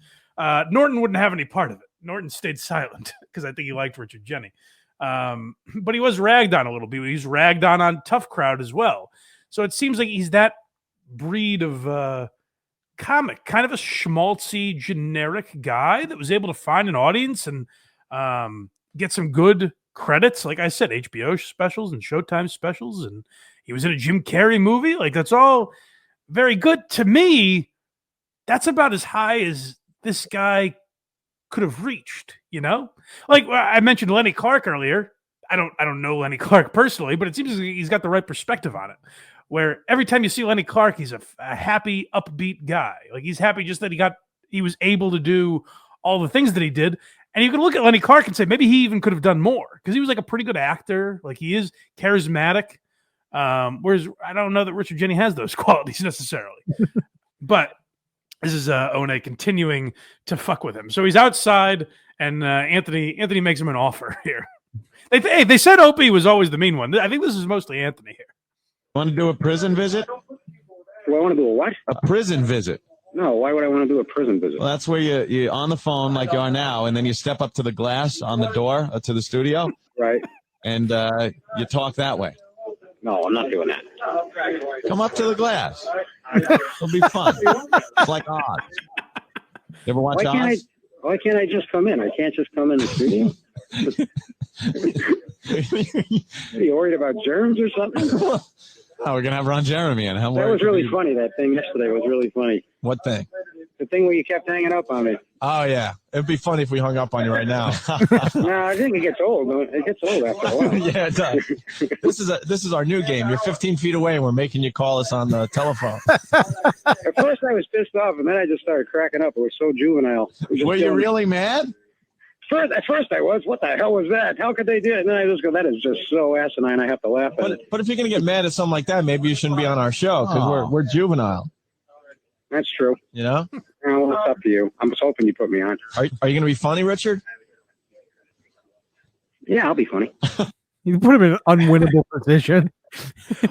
Norton wouldn't have any part of it. Norton stayed silent because I think he liked Richard Jeni. But he was ragged on a little bit. He's ragged on Tough Crowd as well. So it seems like he's that breed of comic, kind of a schmaltzy, generic guy that was able to find an audience and get some good credits. Like I said, HBO specials and Showtime specials, and he was in a Jim Carrey movie. Like, that's all very good. To me, that's about as high as this guy could have reached, you know? Like I mentioned Lenny Clark earlier. I don't know Lenny Clark personally, but it seems like he's got the right perspective on it. Where every time you see Lenny Clark, he's a happy, upbeat guy. Like, he's happy just that he was able to do all the things that he did. And you can look at Lenny Clark and say maybe he even could have done more, because he was like a pretty good actor. Like, he is charismatic. Whereas I don't know that Richard Jeni has those qualities necessarily. But this is One continuing to fuck with him. So he's outside, and Anthony makes him an offer here. They said Opie was always the mean one. I think this is mostly Anthony here. Want to do a prison visit? Do I want to do a what? A prison visit. No, why would I want to do a prison visit? Well, that's where you're on the phone like you are now, and then you step up to the glass on the door to the studio. Right. And you talk that way. No, I'm not doing that. Come up to the glass. It'll be fun. It's like Oz. You ever watch Oz? Why can't I just come in? I can't just come in the studio? Are you worried about germs or something? Oh, we're going to have Ron Jeremy in. That was really funny. That thing yesterday was really funny. What thing? The thing where you kept hanging up on me. Oh, yeah. It'd be funny if we hung up on you right now. No, I think it gets old. It gets old after a while. Yeah, it does. This is our new game. You're 15 feet away, and we're making you call us on the telephone. At first, I was pissed off, and then I just started cracking up. It was so juvenile. Were you really mad? At first I was. What the hell was that? How could they do it? And then I just go, that is just so asinine. I have to laugh at it. But if you're going to get mad at something like that, maybe you shouldn't be on our show, because we're juvenile. That's true. You know? Well, it's up to you. I'm just hoping you put me on. Are you going to be funny, Richard? Yeah, I'll be funny. You put him in an unwinnable position.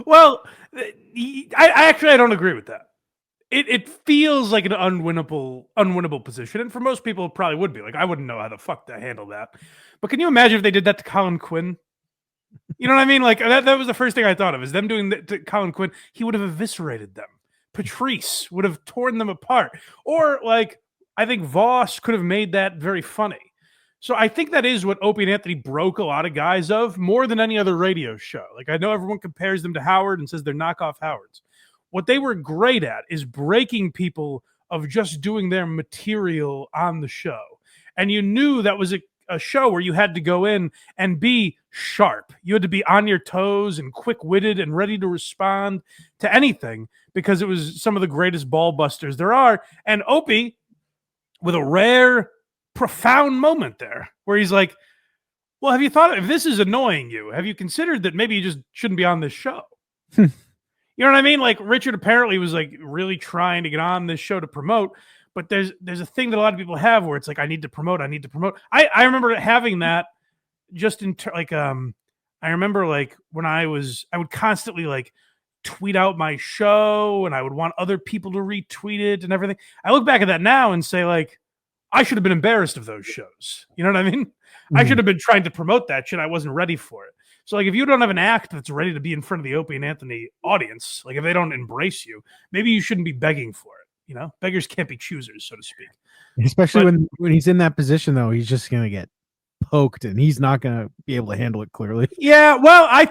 Well, I don't agree with that. It feels like an unwinnable position, and for most people, it probably would be. Like, I wouldn't know how the fuck to handle that. But can you imagine if they did that to Colin Quinn? You know what I mean? Like, that was the first thing I thought of, is them doing that to Colin Quinn. He would have eviscerated them. Patrice would have torn them apart. Or, like, I think Voss could have made that very funny. So I think that is what Opie and Anthony broke a lot of guys of, more than any other radio show. Like, I know everyone compares them to Howard and says they're knockoff Howards. What they were great at is breaking people of just doing their material on the show. And you knew that was a show where you had to go in and be sharp. You had to be on your toes and quick-witted and ready to respond to anything, because it was some of the greatest ball busters there are. And Opie, with a rare, profound moment there, where he's like, well, have you thought, if this is annoying you, have you considered that maybe you just shouldn't be on this show? You know what I mean? Like, Richard apparently was like really trying to get on this show to promote, but there's a thing that a lot of people have where it's like, I need to promote. I remember having that just I remember like when I would constantly like tweet out my show, and I would want other people to retweet it and everything. I look back at that now and say, like, I should have been embarrassed of those shows. You know what I mean? Mm-hmm. I should have been trying to promote that shit. I wasn't ready for it. So, like, if you don't have an act that's ready to be in front of the Opie and Anthony audience, like, if they don't embrace you, maybe you shouldn't be begging for it. You know, beggars can't be choosers, so to speak. Especially when he's in that position, though, he's just gonna get poked, and he's not gonna be able to handle it clearly. Yeah, well, I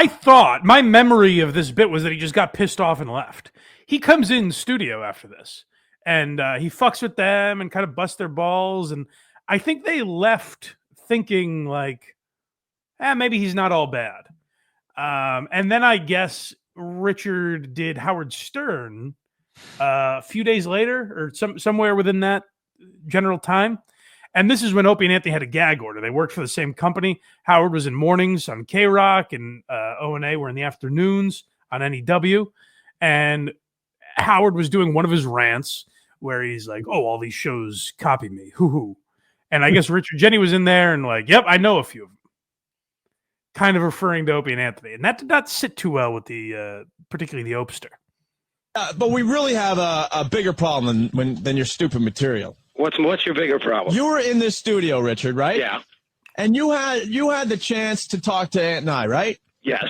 thought my memory of this bit was that he just got pissed off and left. He comes in studio after this, and he fucks with them and kind of busts their balls, and I think they left thinking like, maybe he's not all bad. And then I guess Richard did Howard Stern a few days later, or somewhere within that general time. And this is when Opie and Anthony had a gag order. They worked for the same company. Howard was in mornings on K-Rock, and O&A were in the afternoons on NEW. And Howard was doing one of his rants where he's like, oh, all these shows copy me. Hoo-hoo. And I guess Richard Jeni was in there and like, yep, I know a few of them. Kind of referring to Opie and Anthony. And that did not sit too well with particularly the Opster. But we really have a bigger problem than your stupid material. What's your bigger problem? You were in this studio, Richard, right? Yeah. And you had the chance to talk to Ant and I, right? Yes.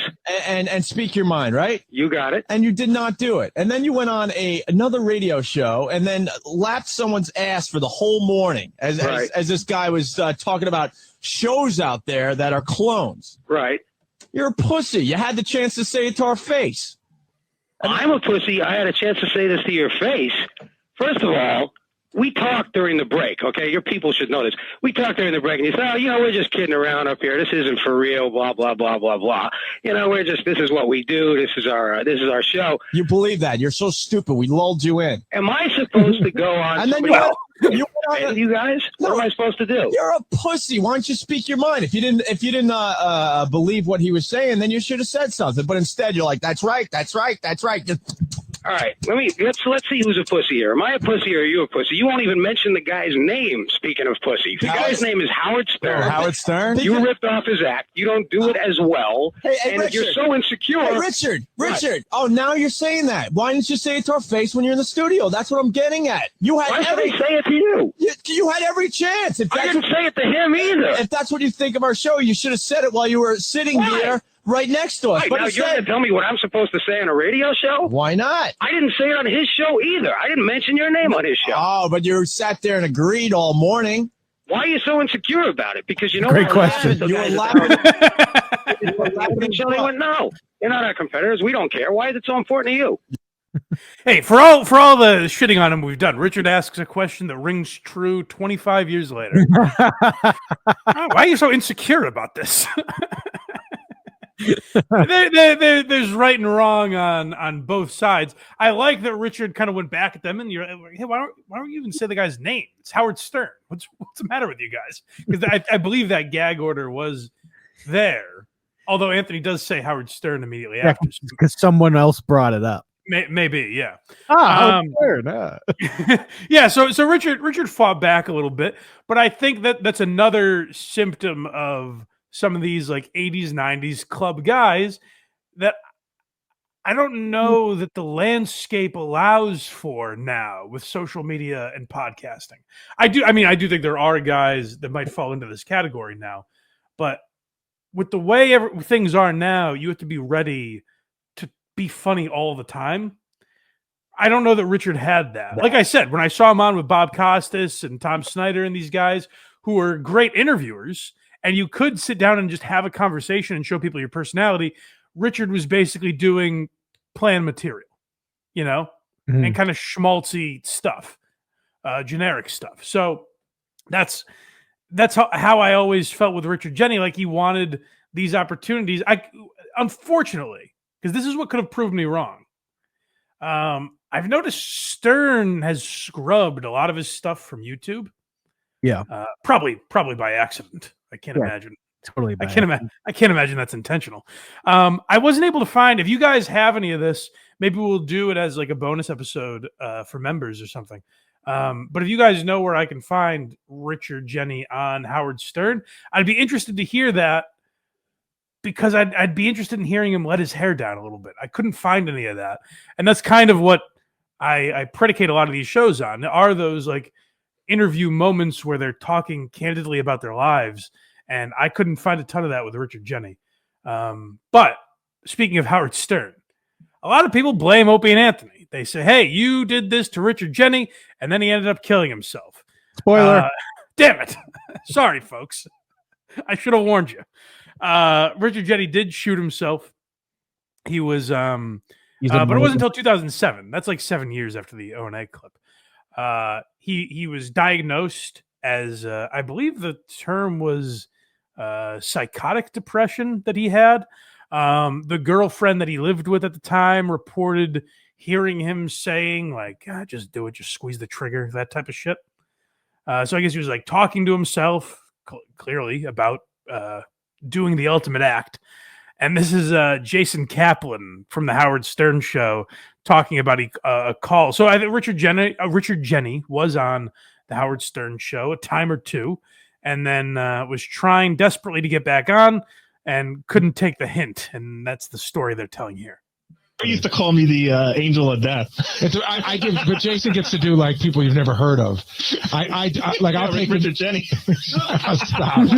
And speak your mind, right? You got it. And you did not do it. And then you went on another radio show and then lapped someone's ass for the whole morning as this guy was talking about shows out there that are clones. Right. You're a pussy. You had the chance to say it to our face. I'm a pussy. I had a chance to say this to your face. First of all, we talked during the break, okay? Your people should know this. We talked during the break, and you said, we're just kidding around up here. This isn't for real, blah, blah, blah, blah, blah. This is what we do. This is our show. You believe that. You're so stupid. We lulled you in. Am I supposed to go on? And then you guys? What am I supposed to do? You're a pussy. Why don't you speak your mind? If you didn't believe what he was saying, then you should have said something. But instead, you're like, that's right. All right, let's see who's a pussy here. Am I a pussy or are you a pussy? You won't even mention the guy's name. Speaking of pussy, the guy's name is Howard Stern. Oh, Howard Stern. You ripped off his act. You don't do it as well. Hey, Richard, you're so insecure. Hey, Richard. Oh, now you're saying that. Why didn't you say it to our face when you're in the studio? That's what I'm getting at. Why should I say it to you? You had every chance. I didn't say it to him either. If that's what you think of our show, you should have said it while you were sitting here. Right next to us. Right, now you're going to tell me what I'm supposed to say on a radio show? Why not? I didn't say it on his show either. I didn't mention your name on his show. Oh, but you sat there and agreed all morning. Why are you so insecure about it? Because you know Great question. You were laughing. They went, no, you're not our competitors. We don't care. Why is it so important to you? Hey, for all the shitting on him we've done, Richard asks a question that rings true 25 years later. Why are you so insecure about this? There's right and wrong on both sides. I like that Richard kind of went back at them, and you're like, hey, why don't you even say the guy's name? It's Howard Stern. What's the matter with you guys? Because I believe that gag order was there. Although Anthony does say Howard Stern immediately after, because someone else brought it up. Maybe, yeah. Yeah. So Richard fought back a little bit, but I think that's another symptom of some of these like 80s, 90s club guys that I don't know that the landscape allows for now with social media and podcasting. I do think there are guys that might fall into this category now, but with the way things are now, you have to be ready to be funny all the time. I don't know that Richard had that. Like I said, when I saw him on with Bob Costas and Tom Snyder and these guys who are great interviewers, and you could sit down and just have a conversation and show people your personality, Richard was basically doing planned material, and kind of schmaltzy stuff, generic stuff. So that's how I always felt with Richard Jeni. Like he wanted these opportunities. Unfortunately, because this is what could have proved me wrong. I've noticed Stern has scrubbed a lot of his stuff from YouTube. Yeah, probably by accident. I can't imagine. Totally. I can't imagine that's intentional. I wasn't able to find. If you guys have any of this, maybe we'll do it as like a bonus episode for members or something. But if you guys know where I can find Richard Jeni on Howard Stern, I'd be interested to hear that, because I'd be interested in hearing him let his hair down a little bit. I couldn't find any of that, and that's kind of what I predicate a lot of these shows on. Are those like interview moments where they're talking candidly about their lives, and I couldn't find a ton of that with Richard Jeni. But speaking of Howard Stern, a lot of people blame Opie and Anthony. They say, hey, you did this to Richard Jeni, and then he ended up killing himself. Spoiler. Damn it. Sorry, folks. I should have warned you. Richard Jeni did shoot himself. He was, but it wasn't until 2007. That's like 7 years after the O&A clip. He was diagnosed as, I believe the term was psychotic depression that he had. The girlfriend that he lived with at the time reported hearing him saying like, just do it, just squeeze the trigger, that type of shit. So I guess he was like talking to himself clearly about doing the ultimate act. And this is Jason Kaplan from the Howard Stern Show talking about a call. So I think Richard Jeni was on the Howard Stern Show a time or two, and then was trying desperately to get back on and couldn't take the hint. And that's the story they're telling here. They used to call me the angel of death. But Jason gets to do like people you've never heard of. I'll take Richard Jeni. Stop.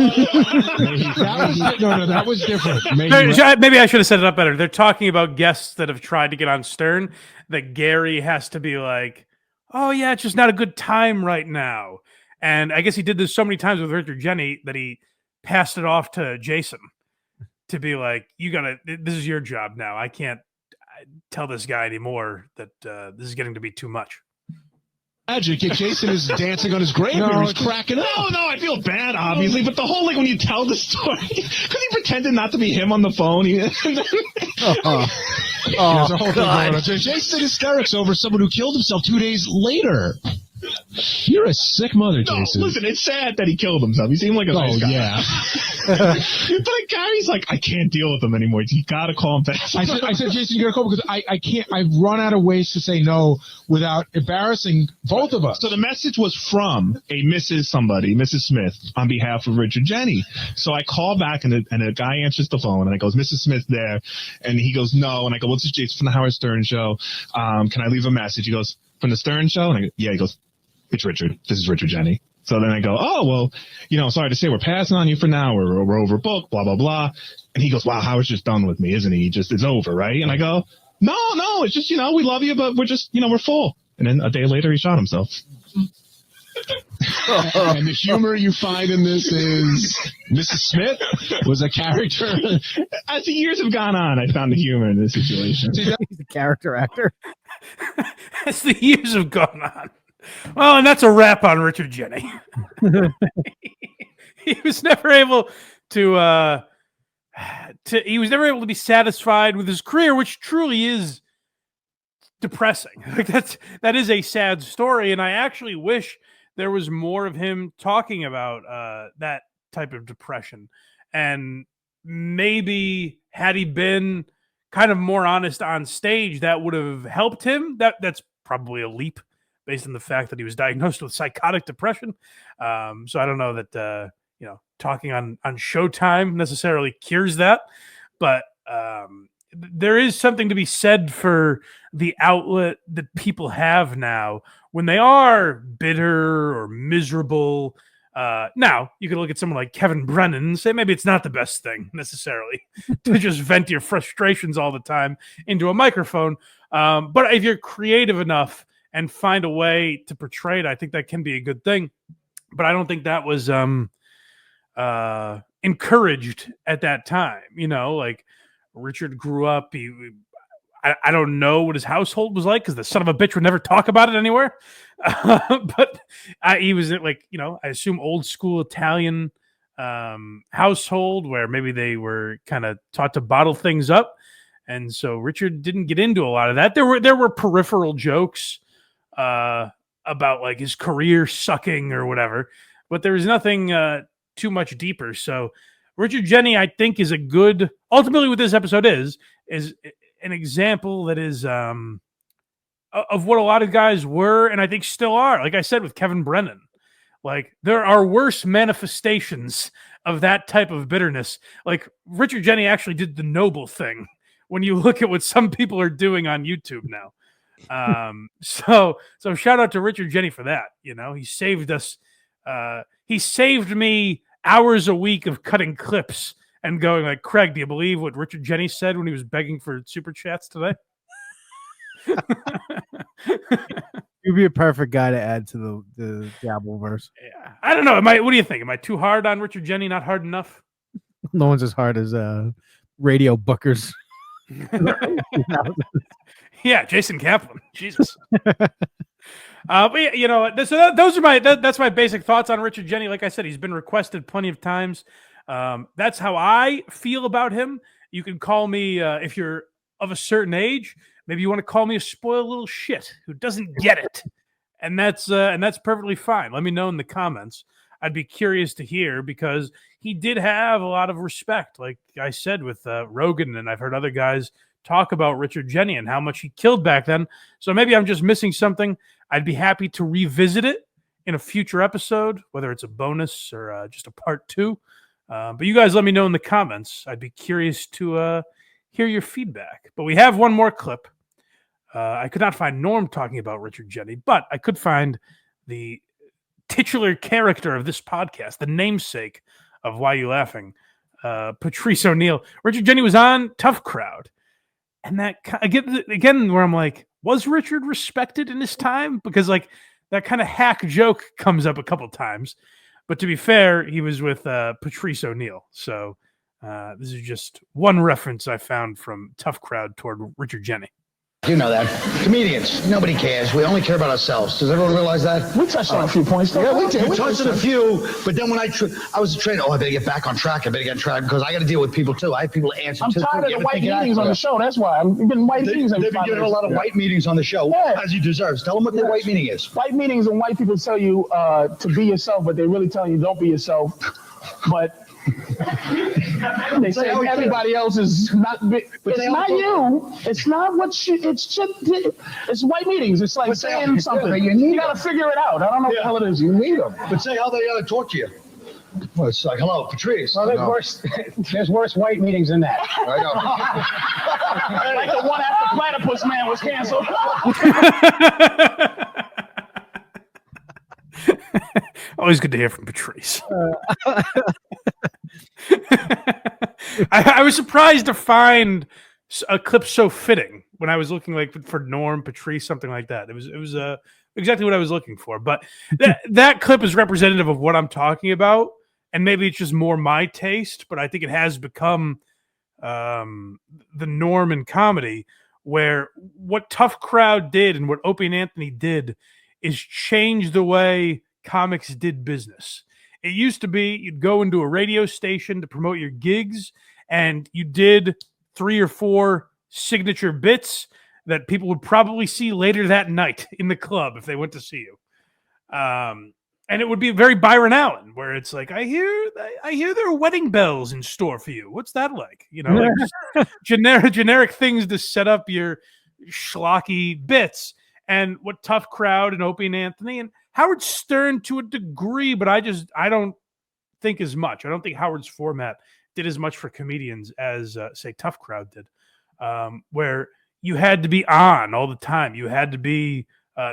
That was different. Maybe I should have set it up better. They're talking about guests that have tried to get on Stern. That Gary has to be like, "Oh yeah, it's just not a good time right now." And I guess he did this so many times with Richard Jeni that he passed it off to Jason to be like, this is your job now. I can't tell this guy anymore that this is getting to be too much. Magic. Jason is dancing on his grave. He's cracking up. No, I feel bad, obviously, but the whole, when you tell the story, because he pretended not to be him on the phone. Jason hysterics over someone who killed himself 2 days later. You're a sick mother, Jason. No, listen, it's sad that he killed himself. He seemed like a nice guy. Yeah. But Gary's like, I can't deal with him anymore. You got to call him back. I said, Jason, you got to call because I can't. I've run out of ways to say no without embarrassing both of us. So the message was from a Mrs. Smith, on behalf of Richard Jeni. So I call back, and a guy answers the phone, and I goes, Mrs. Smith there? And he goes, no. And I go, well, this is Jason from the Howard Stern Show. Can I leave a message? He goes, from the Stern Show? And I go, yeah. He goes, it's Richard. This is Richard Jeni. So then I go, oh, well, sorry to say we're passing on you for now. We're overbooked, blah, blah, blah. And he goes, wow, Howard's just done with me, isn't he? It's over, right? And I go, no, it's just, we love you, but we're just, we're full. And then a day later, he shot himself. And the humor you find in this is Mrs. Smith was a character. As the years have gone on, I found the humor in this situation. He's a character actor. As the years have gone on. Well, and that's a wrap on Richard Jeni. He was never able to be satisfied with his career, which truly is depressing. Like that is a sad story, and I actually wish there was more of him talking about that type of depression. And maybe had he been kind of more honest on stage, that would have helped him. That's probably a leap, based on the fact that he was diagnosed with psychotic depression. So I don't know that, talking on Showtime necessarily cures that. But there is something to be said for the outlet that people have now when they are bitter or miserable. Now, you could look at someone like Kevin Brennan and say maybe it's not the best thing necessarily to just vent your frustrations all the time into a microphone. But if you're creative enough and find a way to portray it, I think that can be a good thing. But I don't think that was encouraged at that time. Like Richard grew up. I don't know what his household was like because the son of a bitch would never talk about it anywhere. But he was like, I assume old school Italian household where maybe they were kind of taught to bottle things up. And so Richard didn't get into a lot of that. There were peripheral jokes about like his career sucking or whatever, but there was nothing too much deeper. So Richard Jeni, I think, is ultimately what this episode is an example that is of what a lot of guys were, and I think still are. Like I said, with Kevin Brennan, like there are worse manifestations of that type of bitterness. Like Richard Jeni actually did the noble thing when you look at what some people are doing on YouTube now. So shout out to Richard Jeni for that. He saved us. He saved me hours a week of cutting clips and going like, Craig, do you believe what Richard Jeni said when he was begging for super chats today? You'd be a perfect guy to add to the Dabbleverse. Yeah, I don't know. What do you think? Am I too hard on Richard Jeni? Not hard enough? No one's as hard as radio bookers. Yeah, Jason Kaplan. Jesus. But those are that's my basic thoughts on Richard Jeni. Like I said, he's been requested plenty of times. That's how I feel about him. You can call me if you're of a certain age. Maybe you want to call me a spoiled little shit who doesn't get it, and that's perfectly fine. Let me know in the comments. I'd be curious to hear because he did have a lot of respect, like I said with Rogan, and I've heard other guys talk about Richard Jeni and how much he killed back then. So maybe I'm just missing something. I'd be happy to revisit it in a future episode, whether it's a bonus or just a part 2. But you guys let me know in the comments. I'd be curious to hear your feedback. But we have one more clip. I could not find Norm talking about Richard Jeni, but I could find the titular character of this podcast, the namesake of Why You Laughing, Patrice O'Neill. Richard Jeni was on Tough Crowd. And that, again, where I'm like, was Richard respected in his time? Because, like, that kind of hack joke comes up a couple times. But to be fair, he was with Patrice O'Neill. So this is just one reference I found from Tough Crowd toward Richard Jeni. You know that. Comedians, nobody cares. We only care about ourselves. Does everyone realize that? We touched on a few points. Yeah, we did. We touched on a few, but then when I was a trainer, I better get back on track. I better get on track because I got to deal with people too. I have people to answer to. I'm tired of the white meetings on the show. That's why. I'm getting white meetings. They've been getting a lot of white meetings on the show, as you deserve. Tell them what the white meeting is. White meetings and white people tell you to be yourself, but they really tell you don't be yourself. But they say everybody else is not. It's not you. It's not what you. It's white meetings. It's like saying something. You got to figure it out. I don't know what the hell it is. You need them. But say how they talk to you. Well, it's like, hello, Patrice. Well, there's worse white meetings than that. I know. Like the one after Platypus Man was canceled. Always good to hear from Patrice. I was surprised to find a clip so fitting when I was looking like for Norm, Patrice, something like that. It was exactly what I was looking for. But that clip is representative of what I'm talking about, and maybe it's just more my taste. But I think it has become the norm in comedy, where what Tough Crowd did and what Opie and Anthony did is change the way comics did business. It used to be you'd go into a radio station to promote your gigs, and you did 3 or 4 signature bits that people would probably see later that night in the club if they went to see you. And it would be very Byron Allen, where it's like, I hear there are wedding bells in store for you. What's that like? You know, like generic things to set up your schlocky bits. And what Tough Crowd and Opie and Anthony and Howard Stern to a degree, but I don't think as much. I don't think Howard's format did as much for comedians as, say, Tough Crowd did, where you had to be on all the time. You had to be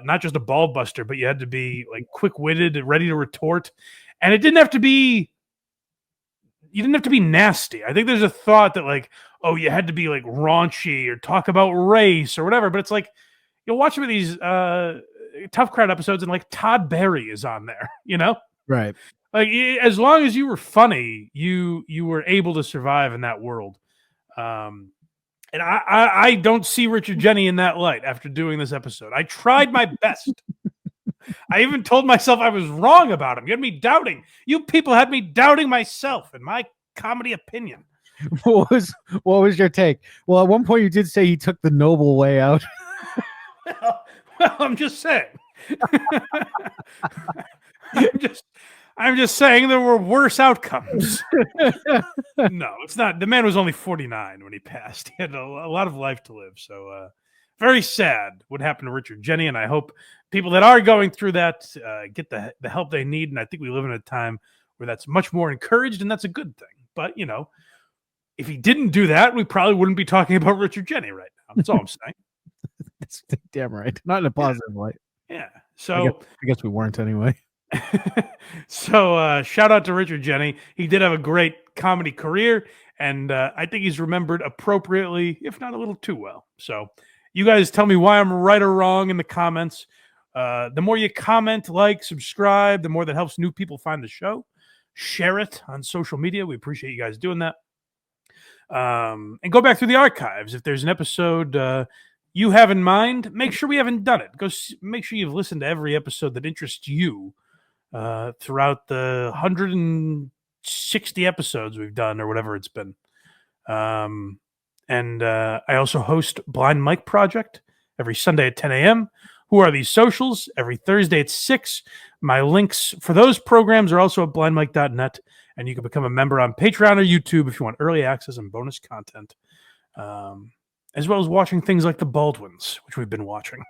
not just a ball buster, but you had to be like quick-witted and ready to retort. And you didn't have to be nasty. I think there's a thought that like, oh, you had to be like raunchy or talk about race or whatever. But it's like, you'll watch some of these Tough Crowd episodes and like Todd Barry is on there, you know? Right. Like as long as you were funny, you were able to survive in that world. And I don't see Richard Jeni in that light after doing this episode. I tried my best. I even told myself I was wrong about him. You had me doubting. You people had me doubting myself and my comedy opinion. What was your take? Well, at one point you did say he took the noble way out. Well, I'm just saying. I'm just saying there were worse outcomes. No, it's not. The man was only 49 when he passed. He had a lot of life to live. So very sad what happened to Richard Jeni. And I hope people that are going through that get the help they need. And I think we live in a time where that's much more encouraged, and that's a good thing. But, you know, if he didn't do that, we probably wouldn't be talking about Richard Jeni right now. That's all I'm saying. That's damn right. Not in a positive light. Yeah. So I guess we weren't anyway. So shout out to Richard Jeni. He did have a great comedy career, and I think he's remembered appropriately, if not a little too well. So you guys tell me why I'm right or wrong in the comments. The more you comment, like, subscribe, the more that helps new people find the show. Share it on social media. We appreciate you guys doing that. And go back through the archives. If there's an episode you have in mind, make sure we haven't done it. Make sure you've listened to every episode that interests you throughout the 160 episodes we've done, or whatever it's been. And I also host Blind Mike Project every Sunday at 10 a.m. Who Are These Socials? Every Thursday at 6. My links for those programs are also at blindmike.net, and you can become a member on Patreon or YouTube if you want early access and bonus content, as well as watching things like The Baldwins, which we've been watching.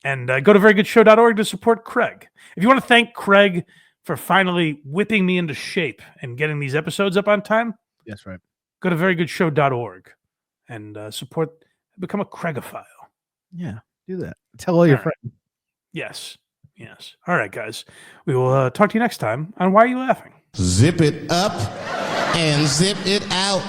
And go to verygoodshow.org to support Craig. If you want to thank Craig for finally whipping me into shape and getting these episodes up on time, that's right. Go to verygoodshow.org. and support. Become a Craigophile. Yeah, do that. Tell all your All right. friends. Yes. Yes. All right, guys. We will talk to you next time on Why Are You Laughing? Zip it up and zip it out.